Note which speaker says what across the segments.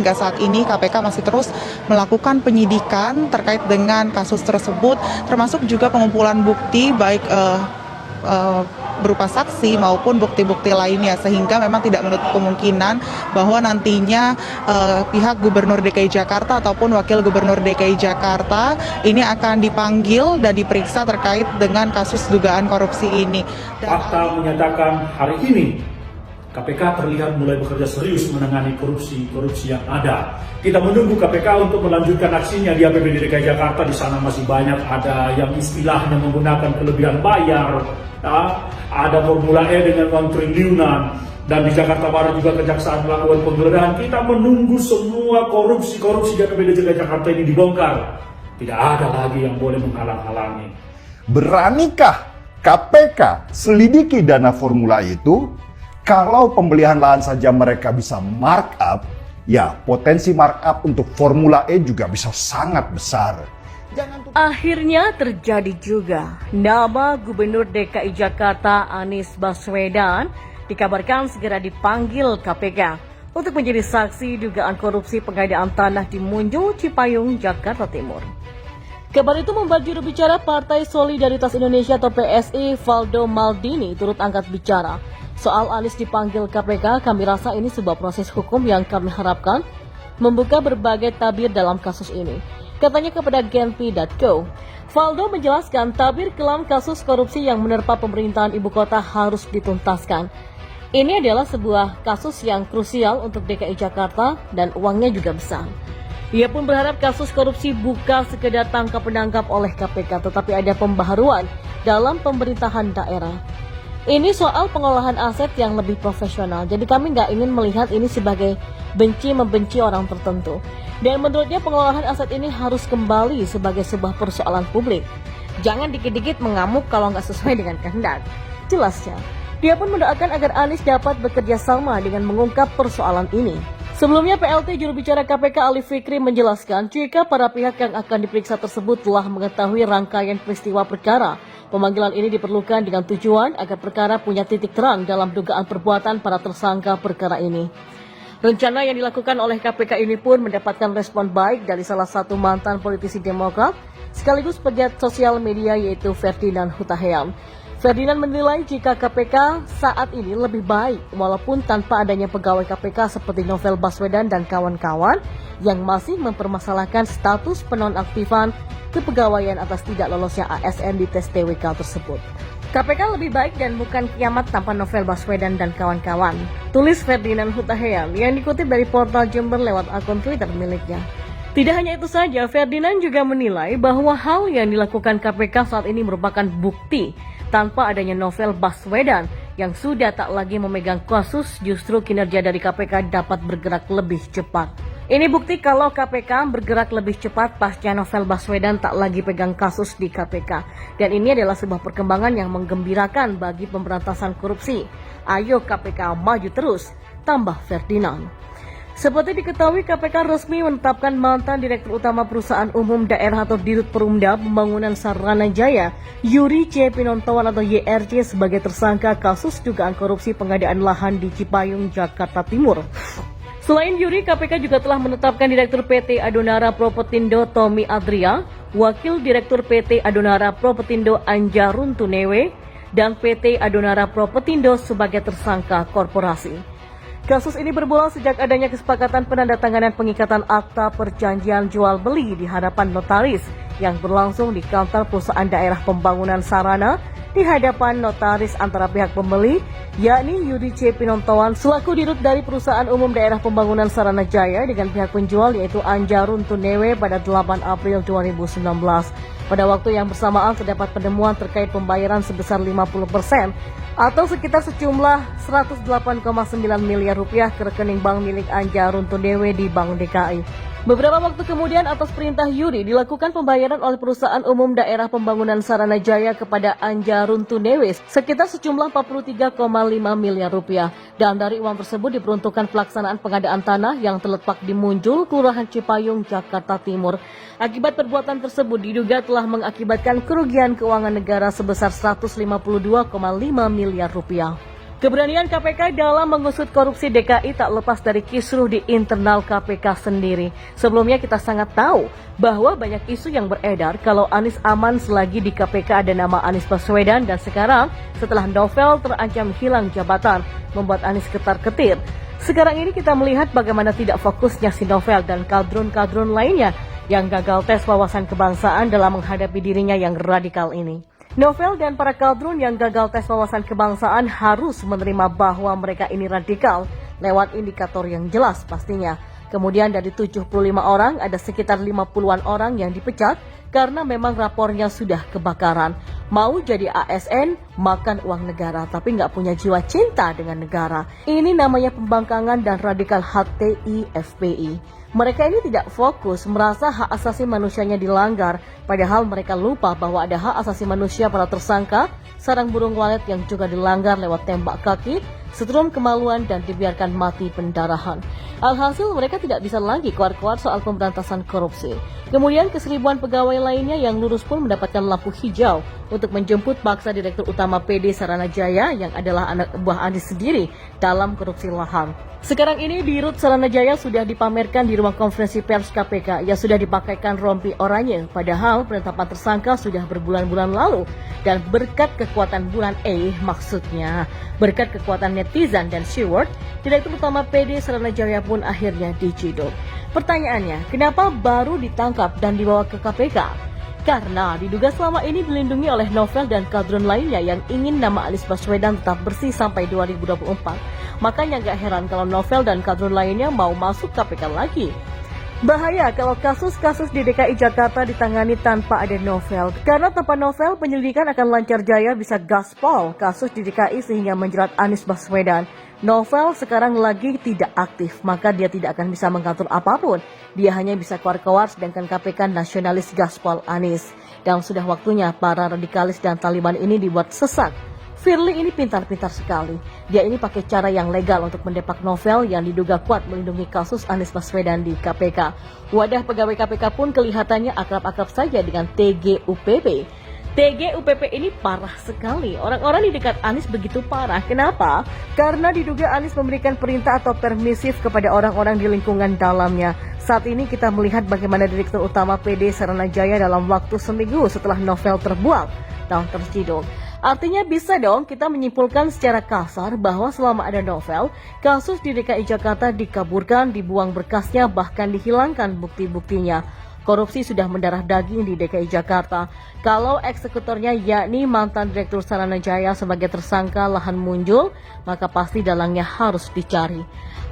Speaker 1: hingga saat ini KPK masih terus melakukan penyidikan terkait dengan kasus tersebut, termasuk juga pengumpulan bukti baik berupa saksi maupun bukti-bukti lainnya, sehingga memang tidak menutup kemungkinan bahwa nantinya pihak Gubernur DKI Jakarta ataupun Wakil Gubernur DKI Jakarta ini akan dipanggil dan diperiksa terkait dengan kasus dugaan korupsi ini.
Speaker 2: Fakta menyatakan hari ini KPK terlihat mulai bekerja serius menangani korupsi yang ada. Kita menunggu KPK untuk melanjutkan aksinya di APBD DKI Jakarta. Di sana masih banyak ada yang istilahnya menggunakan kelebihan bayar, ada Formula E dengan uang triliunan, dan di Jakarta Barat juga kejaksaan melakukan penggeledahan. Kita menunggu semua korupsi di APBD DKI Jakarta ini dibongkar. Tidak ada lagi yang boleh menghalang-halangi.
Speaker 3: Beranikah KPK selidiki dana Formula E itu? Kalau pembelian lahan saja mereka bisa markup, ya potensi markup untuk Formula E juga bisa sangat besar.
Speaker 4: Akhirnya terjadi juga. Nama Gubernur DKI Jakarta Anies Baswedan dikabarkan segera dipanggil KPK untuk menjadi saksi dugaan korupsi pengadaan tanah di Munjul, Cipayung, Jakarta Timur. Kabar itu membuat juru bicara Partai Solidaritas Indonesia atau PSI, Valdo Maldini, turut angkat bicara. Soal Anies dipanggil KPK, kami rasa ini sebuah proses hukum yang kami harapkan membuka berbagai tabir dalam kasus ini. Katanya kepada Genpi.co. Valdo menjelaskan tabir kelam kasus korupsi yang menerpa pemerintahan ibu kota harus dituntaskan. Ini adalah sebuah kasus yang krusial untuk DKI Jakarta dan uangnya juga besar. Ia pun berharap kasus korupsi bukan sekedar tangkap penangkap oleh KPK, tetapi ada pembaharuan dalam pemerintahan daerah. Ini soal pengolahan aset yang lebih profesional. Jadi kami nggak ingin melihat ini sebagai benci-membenci orang tertentu. Dan menurutnya pengolahan aset ini harus kembali sebagai sebuah persoalan publik. Jangan dikit-dikit mengamuk kalau nggak sesuai dengan kehendak. Jelasnya, dia pun mendoakan agar Anies dapat bekerja sama dengan mengungkap persoalan ini. Sebelumnya PLT juru bicara KPK Ali Fikri menjelaskan jika para pihak yang akan diperiksa tersebut telah mengetahui rangkaian peristiwa perkara. Pemanggilan ini diperlukan dengan tujuan agar perkara punya titik terang dalam dugaan perbuatan para tersangka perkara ini. Rencana yang dilakukan oleh KPK ini pun mendapatkan respon baik dari salah satu mantan politisi Demokrat sekaligus pegiat sosial media yaitu Ferdinand Hutahean. Ferdinand menilai jika KPK saat ini lebih baik walaupun tanpa adanya pegawai KPK seperti Novel Baswedan dan kawan-kawan yang masih mempermasalahkan status penonaktifan kepegawaian atas tidak lolosnya ASN di tes TWK tersebut. KPK lebih baik dan bukan kiamat tanpa Novel Baswedan dan kawan-kawan, tulis Ferdinand Hutahean yang dikutip dari portal Jember lewat akun Twitter miliknya. Tidak hanya itu saja, Ferdinand juga menilai bahwa hal yang dilakukan KPK saat ini merupakan bukti tanpa adanya Novel Baswedan yang sudah tak lagi memegang kasus, justru kinerja dari KPK dapat bergerak lebih cepat. Ini bukti kalau KPK bergerak lebih cepat pasca Novel Baswedan tak lagi pegang kasus di KPK. Dan ini adalah sebuah perkembangan yang menggembirakan bagi pemberantasan korupsi. Ayo KPK maju terus, tambah Ferdinand. Seperti diketahui, KPK resmi menetapkan mantan Direktur Utama Perusahaan Umum Daerah atau Dirut Perumda Pembangunan Saranajaya, Yuri C. Pinontoan atau YRC sebagai tersangka kasus dugaan korupsi pengadaan lahan di Cipayung, Jakarta Timur. Selain Yuri, KPK juga telah menetapkan Direktur PT Adonara Propetindo Tommy Adria, Wakil Direktur PT Adonara Propetindo Anjarun Tunewe, dan PT Adonara Propetindo sebagai tersangka korporasi. Kasus ini bermula sejak adanya kesepakatan penandatanganan pengikatan akta perjanjian jual beli di hadapan notaris yang berlangsung di kantor perusahaan daerah pembangunan sarana di hadapan notaris antara pihak pembeli, yakni Yudi C. Pinontoan selaku dirut dari Perusahaan Umum Daerah Pembangunan Saranajaya dengan pihak penjual yaitu Anjarun Tunewe pada 8 April 2019. Pada waktu yang bersamaan terdapat penemuan terkait pembayaran sebesar 50% atau sekitar sejumlah 108,9 miliar rupiah ke rekening bank milik Anjarun Tunewe di Bank DKI. Beberapa waktu kemudian atas perintah Yuri dilakukan pembayaran oleh Perusahaan Umum Daerah Pembangunan Saranajaya kepada Anjarun Tunewe sekitar sejumlah 43,5 miliar rupiah. Dan dari uang tersebut diperuntukkan pelaksanaan pengadaan tanah yang terletak di Munjul, Kelurahan Cipayung, Jakarta Timur. Akibat perbuatan tersebut diduga telah mengakibatkan kerugian keuangan negara sebesar 152,5 miliar rupiah. Keberanian KPK dalam mengusut korupsi DKI tak lepas dari kisruh di internal KPK sendiri. Sebelumnya kita sangat tahu bahwa banyak isu yang beredar kalau Anies aman selagi di KPK ada nama Anies Baswedan, dan sekarang setelah Novel terancam hilang jabatan membuat Anies ketar-ketir. Sekarang ini kita melihat bagaimana tidak fokusnya si Novel dan kadrun-kadrun lainnya yang gagal tes wawasan kebangsaan dalam menghadapi dirinya yang radikal ini. Novel dan para kadrun yang gagal tes wawasan kebangsaan harus menerima bahwa mereka ini radikal lewat indikator yang jelas pastinya. Kemudian dari 75 orang ada sekitar 50-an orang yang dipecat karena memang rapornya sudah kebakaran. Mau jadi ASN, makan uang negara, tapi nggak punya jiwa cinta dengan negara. Ini namanya pembangkangan dan radikal HTI FPI. Mereka ini tidak fokus, merasa hak asasi manusianya dilanggar, padahal mereka lupa bahwa ada hak asasi manusia para tersangka, sarang burung walet yang juga dilanggar lewat tembak kaki, setrum kemaluan dan dibiarkan mati pendarahan. Alhasil mereka tidak bisa lagi keluar-keluar soal pemberantasan korupsi. Kemudian keseribuan pegawai lainnya yang lurus pun mendapatkan lampu hijau untuk menjemput paksa Direktur Utama PD Saranajaya yang adalah anak buah Anies sendiri dalam korupsi lahan. Sekarang ini di Rut Saranajaya sudah dipamerkan di ruang konferensi pers KPK yang sudah dipakaikan rompi oranye, padahal penetapan tersangka sudah berbulan-bulan lalu. Dan berkat kekuatan bulan maksudnya berkat kekuatan netizen dan steward, Direktur Utama PD Saranajaya pun akhirnya diciduk. Pertanyaannya, kenapa baru ditangkap dan dibawa ke KPK? Karena diduga selama ini dilindungi oleh Novel dan kadrun lainnya yang ingin nama Anies Baswedan tetap bersih sampai 2024. Makanya gak heran kalau Novel dan kadrun lainnya mau masuk KPK lagi. Bahaya kalau kasus-kasus di DKI Jakarta ditangani tanpa ada Novel. Karena tanpa Novel, penyelidikan akan lancar jaya bisa gaspol kasus di DKI sehingga menjerat Anies Baswedan. Novel sekarang lagi tidak aktif, maka dia tidak akan bisa mengatur apapun. Dia hanya bisa keluar-keluar, sedangkan KPK nasionalis gaspol Anies. Dan sudah waktunya para radikalis dan Taliban ini dibuat sesak. Firly ini pintar-pintar sekali. Dia ini pakai cara yang legal untuk mendepak Novel yang diduga kuat melindungi kasus Anies Baswedan di KPK. Wadah pegawai KPK pun kelihatannya akrab-akrab saja dengan TGUPP. TGUPP ini parah sekali. Orang-orang di dekat Anies begitu parah. Kenapa? Karena diduga Anies memberikan perintah atau permisif kepada orang-orang di lingkungan dalamnya. Saat ini kita melihat bagaimana Direktur Utama PD Saranajaya dalam waktu seminggu setelah Novel terbuang dan terciduk. Artinya bisa dong kita menyimpulkan secara kasar bahwa selama ada Novel, kasus di DKI Jakarta dikaburkan, dibuang berkasnya, bahkan dihilangkan bukti-buktinya. Korupsi sudah mendarah daging di DKI Jakarta. Kalau eksekutornya yakni mantan Direktur Saranajaya sebagai tersangka lahan muncul, maka pasti dalangnya harus dicari.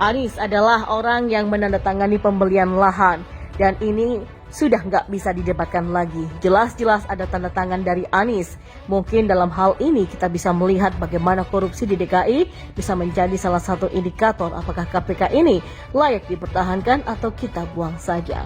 Speaker 4: Anies adalah orang yang menandatangani pembelian lahan, dan ini sudah nggak bisa didebatkan lagi. Jelas-jelas ada tanda tangan dari Anies. Mungkin dalam hal ini kita bisa melihat bagaimana korupsi di DKI bisa menjadi salah satu indikator apakah KPK ini layak dipertahankan atau kita buang saja.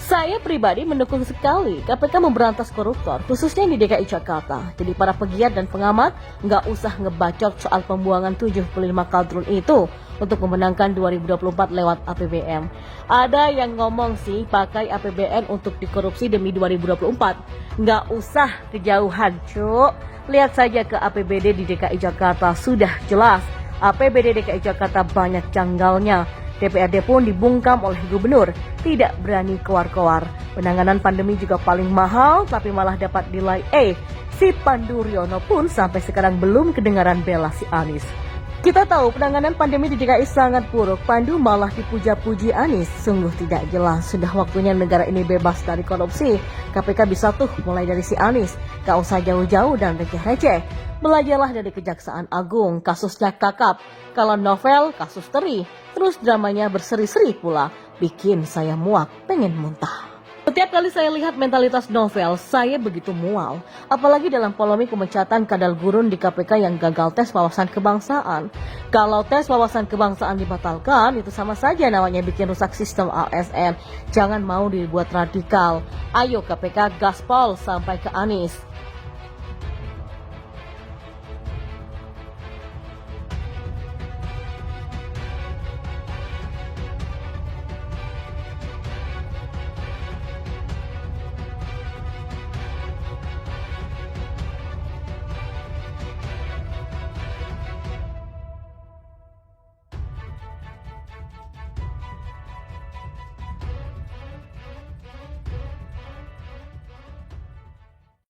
Speaker 4: Saya pribadi mendukung sekali KPK memberantas koruptor, khususnya di DKI Jakarta. Jadi para pegiat dan pengamat nggak usah ngebacot soal pembuangan 75 kadrun itu untuk memenangkan 2024 lewat APBN. Ada yang ngomong sih pakai APBN untuk dikorupsi demi 2024. Nggak usah kejauhan, cuk. Lihat saja ke APBD di DKI Jakarta, sudah jelas. APBD DKI Jakarta banyak janggalnya. DPRD pun dibungkam oleh gubernur, tidak berani keluar-keluar. Penanganan pandemi juga paling mahal, tapi malah dapat nilai A. Si Pandu Riono pun sampai sekarang belum kedengaran bela si Anies. Kita tahu penanganan pandemi di DKI sangat buruk, Pandu malah dipuja-puji Anies. Sungguh tidak jelas, sudah waktunya negara ini bebas dari korupsi. KPK bisa tuh mulai dari si Anies, gak usah jauh-jauh dan receh-receh. Belajarlah dari Kejaksaan Agung, kasusnya kakap. Kalau Novel, kasus teri. Terus dramanya berseri-seri pula, bikin saya muak, pengen muntah. Setiap kali saya lihat mentalitas Novel, saya begitu mual. Apalagi dalam polemik pemecatan kadal gurun di KPK yang gagal tes wawasan kebangsaan. Kalau tes wawasan kebangsaan dibatalkan, itu sama saja namanya bikin rusak sistem ASN. Jangan mau dibuat radikal. Ayo KPK gaspol sampai ke Anies.